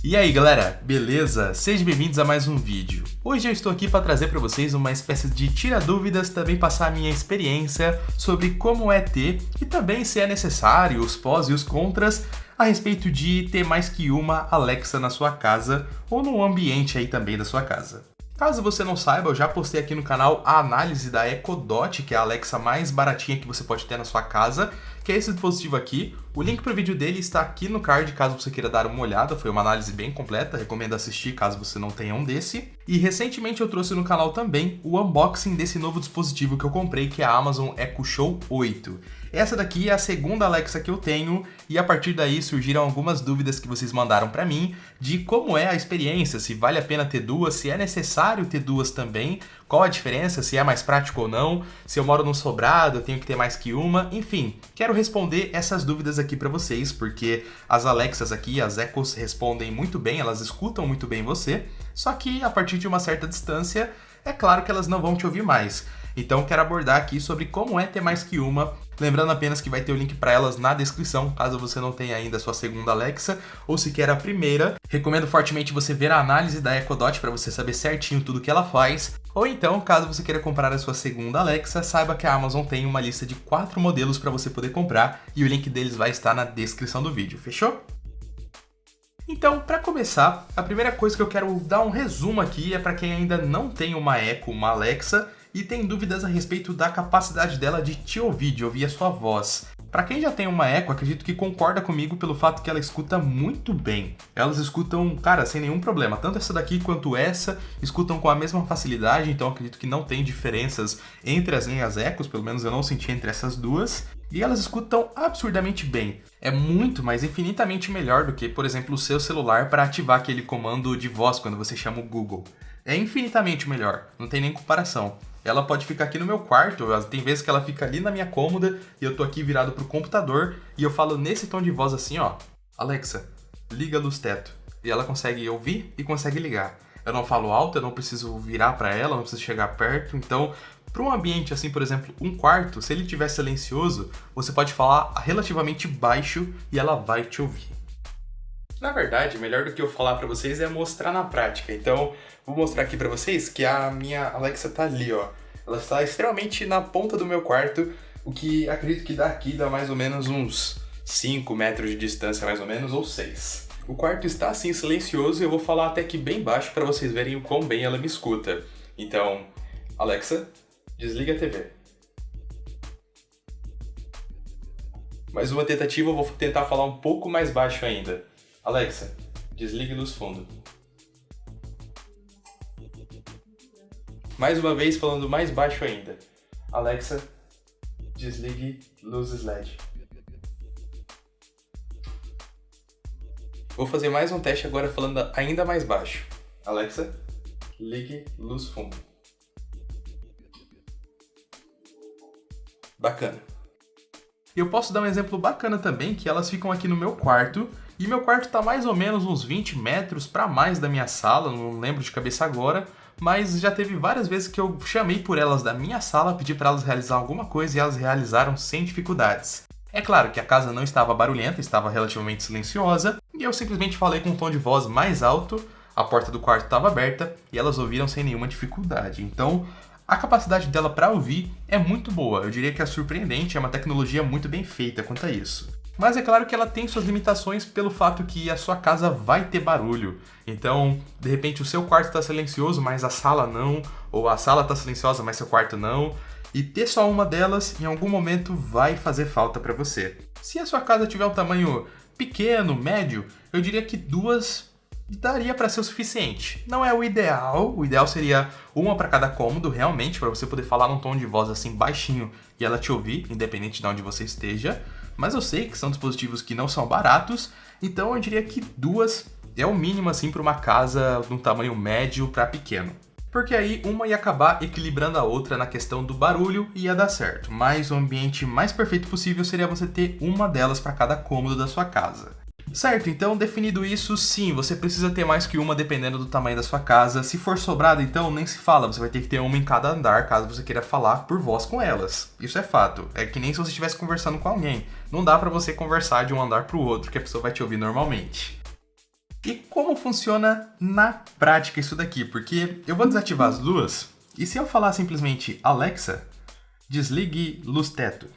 E aí galera, beleza? Sejam bem-vindos a mais um vídeo. Hoje eu estou aqui para trazer para vocês uma espécie de tira-dúvidas, também passar a minha experiência sobre como é ter e também se é necessário, os pós e os contras a respeito de ter mais que uma Alexa na sua casa ou no ambiente aí também da sua casa. Caso você não saiba, eu já postei aqui no canal a análise da Echo Dot, que é a Alexa mais baratinha que você pode ter na sua casa, que é esse dispositivo aqui. O link para o vídeo dele está aqui no card, caso você queira dar uma olhada. Foi uma análise bem completa, recomendo assistir caso você não tenha um desse. E recentemente eu trouxe no canal também o unboxing desse novo dispositivo que eu comprei, que é a Amazon Echo Show 8. Essa daqui é a segunda Alexa que eu tenho e a partir daí surgiram algumas dúvidas que vocês mandaram para mim de como é a experiência, se vale a pena ter duas, se é necessário ter duas também, qual a diferença, se é mais prático ou não, se eu moro num sobrado, eu tenho que ter mais que uma, enfim. Quero responder essas dúvidas aqui para vocês, porque as Alexas aqui, as Echoes, respondem muito bem, elas escutam muito bem você, só que a partir de uma certa distância, é claro que elas não vão te ouvir mais. Então quero abordar aqui sobre como é ter mais que uma, lembrando apenas que vai ter o link para elas na descrição, caso você não tenha ainda a sua segunda Alexa, ou se quer a primeira. Recomendo fortemente você ver a análise da Echo Dot para você saber certinho tudo que ela faz. Ou então, caso você queira comprar a sua segunda Alexa, saiba que a Amazon tem uma lista de 4 modelos para você poder comprar e o link deles vai estar na descrição do vídeo, fechou? Então, para começar, a primeira coisa que eu quero dar um resumo aqui é para quem ainda não tem uma Echo, uma Alexa, e tem dúvidas a respeito da capacidade dela de te ouvir, de ouvir a sua voz. Para quem já tem uma Echo, acredito que concorda comigo pelo fato que ela escuta muito bem. Elas escutam, cara, sem nenhum problema. Tanto essa daqui quanto essa escutam com a mesma facilidade, então acredito que não tem diferenças entre as minhas Echoes, pelo menos eu não senti entre essas duas. E elas escutam absurdamente bem. É muito, mas infinitamente melhor do que, por exemplo, o seu celular para ativar aquele comando de voz quando você chama o Google. É infinitamente melhor, não tem nem comparação. Ela pode ficar aqui no meu quarto, tem vezes que ela fica ali na minha cômoda e eu tô aqui virado pro computador e eu falo nesse tom de voz assim, ó: Alexa, liga a luz teto. E ela consegue ouvir e consegue ligar. Eu não falo alto, eu não preciso virar para ela, não preciso chegar perto, então para um ambiente assim, por exemplo, um quarto, se ele estiver silencioso, você pode falar relativamente baixo e ela vai te ouvir. Na verdade, melhor do que eu falar para vocês é mostrar na prática. Então, vou mostrar aqui para vocês que a minha Alexa tá ali, ó. Ela está extremamente na ponta do meu quarto, o que acredito que daqui dá mais ou menos uns 5 metros de distância, mais ou menos, ou 6. O quarto está assim silencioso e eu vou falar até que bem baixo para vocês verem o quão bem ela me escuta. Então, Alexa, desliga a TV. Mais uma tentativa, eu vou tentar falar um pouco mais baixo ainda. Alexa, desligue luz fundo. Mais uma vez falando mais baixo ainda. Alexa, desligue luzes LED. Vou fazer mais um teste agora falando ainda mais baixo. Alexa, ligue luz fundo. Bacana. E eu posso dar um exemplo bacana também, que elas ficam aqui no meu quarto, e meu quarto está mais ou menos uns 20 metros para mais da minha sala, não lembro de cabeça agora, mas já teve várias vezes que eu chamei por elas da minha sala, pedi para elas realizar alguma coisa e elas realizaram sem dificuldades. É claro que a casa não estava barulhenta, estava relativamente silenciosa, e eu simplesmente falei com um tom de voz mais alto, a porta do quarto estava aberta e elas ouviram sem nenhuma dificuldade. Então, a capacidade dela para ouvir é muito boa, eu diria que é surpreendente, é uma tecnologia muito bem feita quanto a isso. Mas é claro que ela tem suas limitações pelo fato que a sua casa vai ter barulho. Então, de repente o seu quarto está silencioso, mas a sala não, ou a sala está silenciosa, mas seu quarto não. E ter só uma delas, em algum momento, vai fazer falta para você. Se a sua casa tiver um tamanho pequeno, médio, eu diria que duas daria para ser o suficiente. Não é o ideal seria uma para cada cômodo, realmente, para você poder falar num tom de voz assim baixinho e ela te ouvir, independente de onde você esteja. Mas eu sei que são dispositivos que não são baratos, então eu diria que duas é o mínimo assim para uma casa de um tamanho médio para pequeno. Porque aí uma ia acabar equilibrando a outra na questão do barulho e ia dar certo. Mas o ambiente mais perfeito possível seria você ter uma delas para cada cômodo da sua casa. Certo, então definido isso, sim, você precisa ter mais que uma dependendo do tamanho da sua casa. Se for sobrado, então nem se fala, você vai ter que ter uma em cada andar caso você queira falar por voz com elas. Isso é fato, é que nem se você estivesse conversando com alguém. Não dá pra você conversar de um andar pro outro que a pessoa vai te ouvir normalmente. E como funciona na prática isso daqui? Porque eu vou desativar as duas, e se eu falar simplesmente Alexa, desligue luz teto.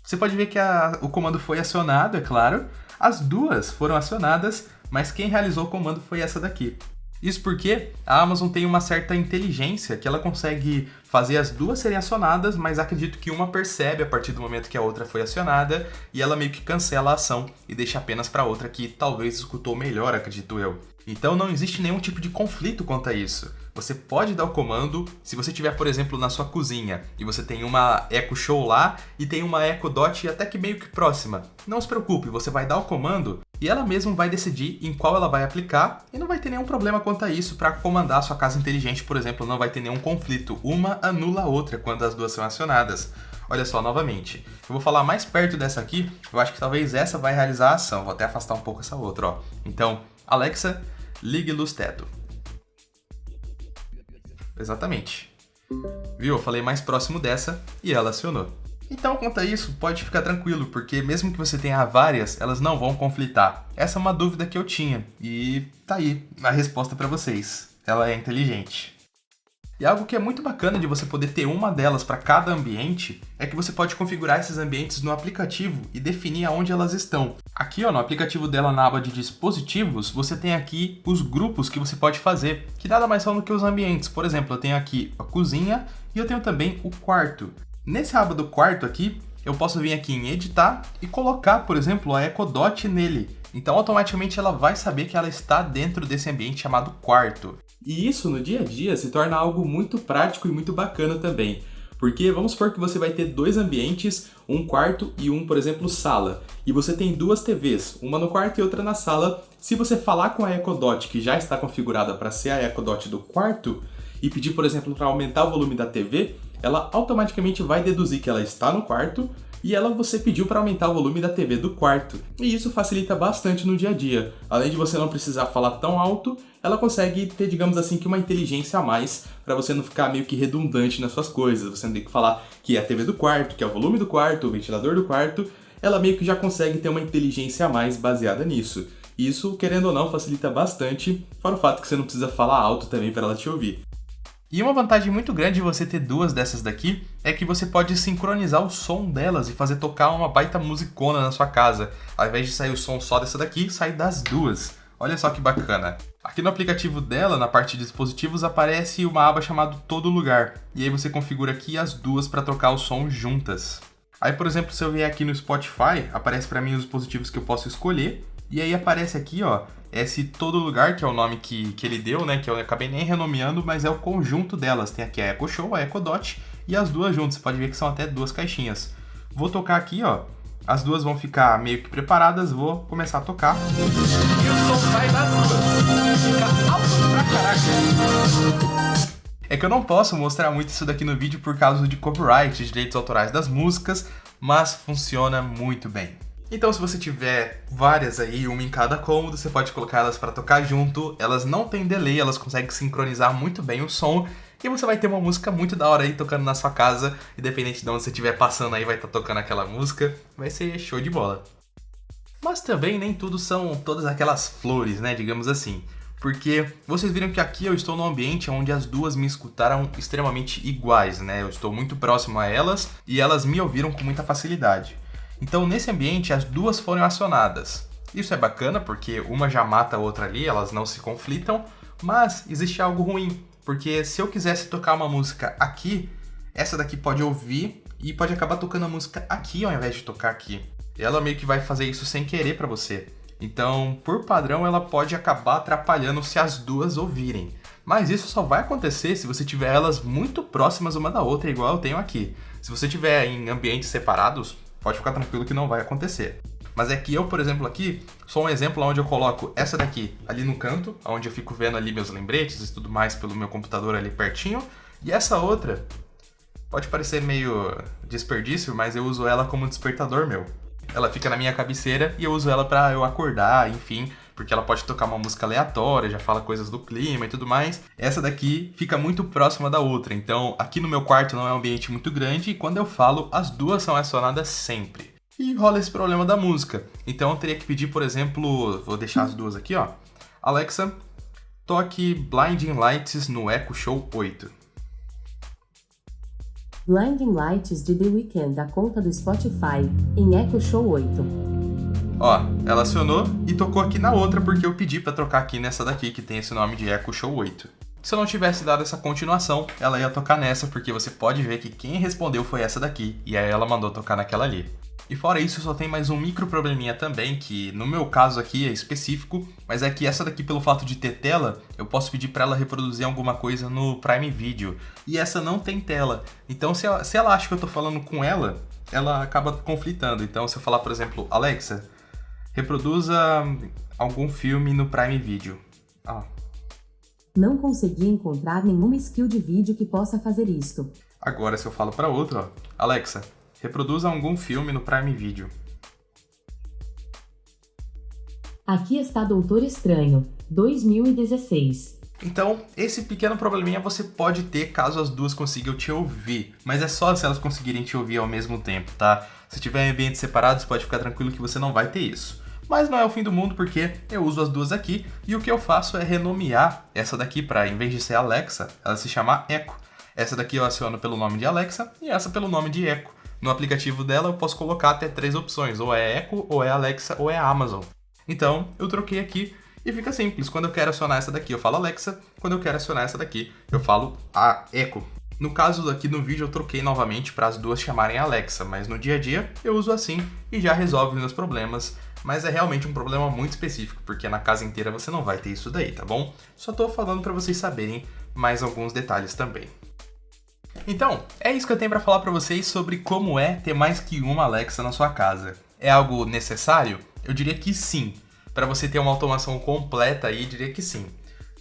Você pode ver que o comando foi acionado, é claro. As duas foram acionadas, mas quem realizou o comando foi essa daqui. Isso porque a Amazon tem uma certa inteligência que ela consegue fazer as duas serem acionadas, mas acredito que uma percebe a partir do momento que a outra foi acionada e ela meio que cancela a ação e deixa apenas para a outra que talvez escutou melhor, acredito eu. Então não existe nenhum tipo de conflito quanto a isso. Você pode dar o comando, se você tiver, por exemplo, na sua cozinha e você tem uma Echo Show lá e tem uma Echo Dot até que meio que próxima. Não se preocupe, você vai dar o comando e ela mesma vai decidir em qual ela vai aplicar e não vai ter nenhum problema quanto a isso para comandar a sua casa inteligente, por exemplo, não vai ter nenhum conflito. Uma anula a outra quando as duas são acionadas. Olha só, novamente, eu vou falar mais perto dessa aqui, eu acho que talvez essa vai realizar a ação, vou até afastar um pouco essa outra, ó. Então, Alexa, ligue luz teto. Exatamente. Viu? Eu falei mais próximo dessa e ela acionou. Então, quanto a isso, pode ficar tranquilo, porque mesmo que você tenha várias, elas não vão conflitar. Essa é uma dúvida que eu tinha e tá aí a resposta para vocês. Ela é inteligente. E algo que é muito bacana de você poder ter uma delas para cada ambiente é que você pode configurar esses ambientes no aplicativo e definir aonde elas estão. Aqui, ó, no aplicativo dela, na aba de dispositivos, você tem aqui os grupos que você pode fazer, que nada mais são do que os ambientes. Por exemplo, eu tenho aqui a cozinha e eu tenho também o quarto. Nessa aba do quarto aqui, eu posso vir aqui em editar e colocar, por exemplo, a Echo Dot nele. Então, automaticamente ela vai saber que ela está dentro desse ambiente chamado quarto. E isso, no dia a dia, se torna algo muito prático e muito bacana também. Porque vamos supor que você vai ter dois ambientes, um quarto e um, por exemplo, sala. E você tem duas TVs, uma no quarto e outra na sala. Se você falar com a Echo Dot, que já está configurada para ser a Echo Dot do quarto, e pedir, por exemplo, para aumentar o volume da TV, ela automaticamente vai deduzir que ela está no quarto e você pediu para aumentar o volume da TV do quarto. E isso facilita bastante no dia a dia. Além de você não precisar falar tão alto, ela consegue ter, digamos assim, que uma inteligência a mais para você não ficar meio que redundante nas suas coisas. Você não tem que falar que é a TV do quarto, que é o volume do quarto, o ventilador do quarto. Ela meio que já consegue ter uma inteligência a mais baseada nisso. Isso, querendo ou não, facilita bastante, fora o fato que você não precisa falar alto também para ela te ouvir. E uma vantagem muito grande de você ter duas dessas daqui é que você pode sincronizar o som delas e fazer tocar uma baita musicona na sua casa. Ao invés de sair o som só dessa daqui, sai das duas. Olha só que bacana. Aqui no aplicativo dela, na parte de dispositivos, aparece uma aba chamada Todo Lugar. E aí você configura aqui as duas para trocar o som juntas. Aí, por exemplo, se eu vier aqui no Spotify, aparece para mim os dispositivos que eu posso escolher. E aí aparece aqui, ó, esse Todo Lugar, que é o nome que ele deu, né? Que eu acabei nem renomeando, mas é o conjunto delas. Tem aqui a Echo Show, a Echo Dot e as duas juntas. Você pode ver que são até duas caixinhas. Vou tocar aqui, ó. As duas vão ficar meio que preparadas. Vou começar a tocar. E o som sai das duas. Fica alto pra caraca. É que eu não posso mostrar muito isso daqui no vídeo por causa de copyright, de direitos autorais das músicas, mas funciona muito bem. Então, se você tiver várias aí, uma em cada cômodo, você pode colocar elas para tocar junto. Elas não têm delay, elas conseguem sincronizar muito bem o som. E você vai ter uma música muito da hora aí tocando na sua casa. Independente de onde você estiver passando aí, vai estar tocando aquela música. Vai ser show de bola. Mas também nem tudo são todas aquelas flores, né? Digamos assim. Porque vocês viram que aqui eu estou num ambiente onde as duas me escutaram extremamente iguais, né? Eu estou muito próximo a elas e elas me ouviram com muita facilidade. Então, nesse ambiente, as duas foram acionadas. Isso é bacana porque uma já mata a outra ali, elas não se conflitam, mas existe algo ruim, porque se eu quisesse tocar uma música aqui, essa daqui pode ouvir e pode acabar tocando a música aqui ao invés de tocar aqui. Ela meio que vai fazer isso sem querer para você. Então, por padrão, ela pode acabar atrapalhando se as duas ouvirem. Mas isso só vai acontecer se você tiver elas muito próximas uma da outra, igual eu tenho aqui. Se você tiver em ambientes separados, pode ficar tranquilo que não vai acontecer. Mas é que eu, por exemplo, aqui, sou um exemplo onde eu coloco essa daqui ali no canto, onde eu fico vendo ali meus lembretes e tudo mais pelo meu computador ali pertinho. E essa outra, pode parecer meio desperdício, mas eu uso ela como despertador meu. Ela fica na minha cabeceira e eu uso ela pra eu acordar, enfim, porque ela pode tocar uma música aleatória, já fala coisas do clima e tudo mais. Essa daqui fica muito próxima da outra, então aqui no meu quarto não é um ambiente muito grande e quando eu falo, as duas são acionadas sempre. e rola esse problema da música. Então eu teria que pedir, por exemplo, vou deixar as duas aqui, ó. Alexa, toque Blinding Lights no Echo Show 8. Blinding Lights de The Weeknd da conta do Spotify, em Echo Show 8. Ó, ela acionou e tocou aqui na outra porque eu pedi pra trocar aqui nessa daqui que tem esse nome de Echo Show 8. Se eu não tivesse dado essa continuação, ela ia tocar nessa porque você pode ver que quem respondeu foi essa daqui e aí ela mandou tocar naquela ali. E fora isso, só tem mais um micro probleminha também, que no meu caso aqui é específico, mas é que essa daqui, pelo fato de ter tela, eu posso pedir para ela reproduzir alguma coisa no Prime Video. E essa não tem tela. Então se ela acha que eu tô falando com ela, ela acaba conflitando. Então se eu falar, por exemplo, Alexa, reproduza algum filme no Prime Video. Ó. Não consegui encontrar nenhuma skill de vídeo que possa fazer isto. Agora se eu falo para outra, ó, Alexa, reproduza algum filme no Prime Video. Aqui está Doutor Estranho, 2016. Então, esse pequeno probleminha você pode ter caso as duas consigam te ouvir. Mas é só se elas conseguirem te ouvir ao mesmo tempo, tá? Se tiver em ambientes separados, pode ficar tranquilo que você não vai ter isso. Mas não é o fim do mundo porque eu uso as duas aqui e o que eu faço é renomear essa daqui para, em vez de ser Alexa, ela se chamar Echo. Essa daqui eu aciono pelo nome de Alexa e essa pelo nome de Echo. No aplicativo dela eu posso colocar até 3 opções, ou é Echo, ou é Alexa, ou é Amazon. Então, eu troquei aqui e fica simples. Quando eu quero acionar essa daqui, eu falo Alexa. Quando eu quero acionar essa daqui, eu falo a Echo. No caso aqui no vídeo, eu troquei novamente para as duas chamarem Alexa, mas no dia a dia eu uso assim e já resolve os meus problemas. Mas é realmente um problema muito específico, porque na casa inteira você não vai ter isso daí, tá bom? Só tô falando para vocês saberem mais alguns detalhes também. Então, é isso que eu tenho para falar para vocês sobre como é ter mais que uma Alexa na sua casa. É algo necessário? Eu diria que sim. Para você ter uma automação completa aí, eu diria que sim.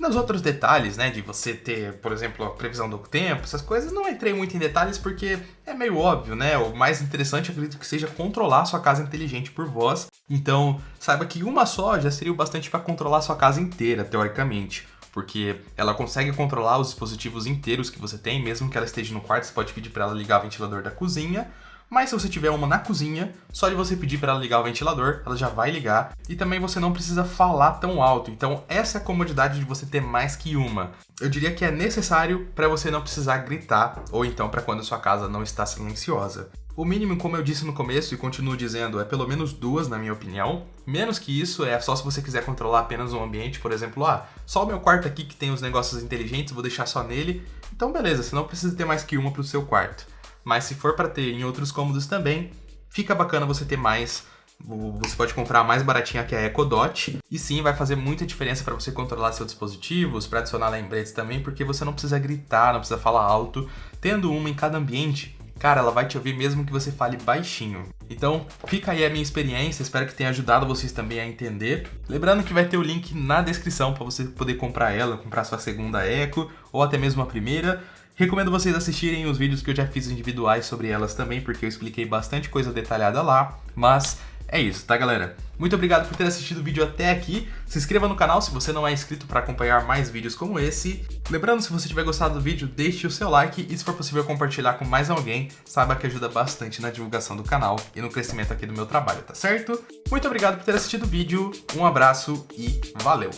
Nos outros detalhes, né, de você ter, por exemplo, a previsão do tempo, essas coisas, não entrei muito em detalhes porque é meio óbvio, né? O mais interessante, eu acredito que seja controlar a sua casa inteligente por voz. Então, saiba que uma só já seria o bastante para controlar a sua casa inteira, teoricamente. Porque ela consegue controlar os dispositivos inteiros que você tem, mesmo que ela esteja no quarto, você pode pedir para ela ligar o ventilador da cozinha. Mas se você tiver uma na cozinha, só de você pedir para ela ligar o ventilador, ela já vai ligar. E também você não precisa falar tão alto. Então essa é a comodidade de você ter mais que uma. Eu diria que é necessário para você não precisar gritar, ou então para quando a sua casa não está silenciosa. O mínimo, como eu disse no começo e continuo dizendo, é pelo menos 2, na minha opinião. Menos que isso é só se você quiser controlar apenas um ambiente, por exemplo, só o meu quarto aqui que tem os negócios inteligentes, vou deixar só nele. Então beleza, você não precisa ter mais que uma para o seu quarto. Mas se for para ter em outros cômodos também, fica bacana você ter mais. Você pode comprar a mais baratinha que é a Echo Dot. E sim, vai fazer muita diferença para você controlar seus dispositivos, para adicionar lembretes também, porque você não precisa gritar, não precisa falar alto. Tendo uma em cada ambiente, cara, ela vai te ouvir mesmo que você fale baixinho. Então, fica aí a minha experiência, espero que tenha ajudado vocês também a entender. Lembrando que vai ter o link na descrição para você poder comprar ela, comprar sua segunda Echo, ou até mesmo a primeira. Recomendo vocês assistirem os vídeos que eu já fiz individuais sobre elas também, porque eu expliquei bastante coisa detalhada lá. Mas é isso, tá, galera? Muito obrigado por ter assistido o vídeo até aqui. Se inscreva no canal se você não é inscrito para acompanhar mais vídeos como esse. Lembrando, se você tiver gostado do vídeo, deixe o seu like e se for possível compartilhar com mais alguém, saiba que ajuda bastante na divulgação do canal e no crescimento aqui do meu trabalho, tá certo? Muito obrigado por ter assistido o vídeo, um abraço e valeu!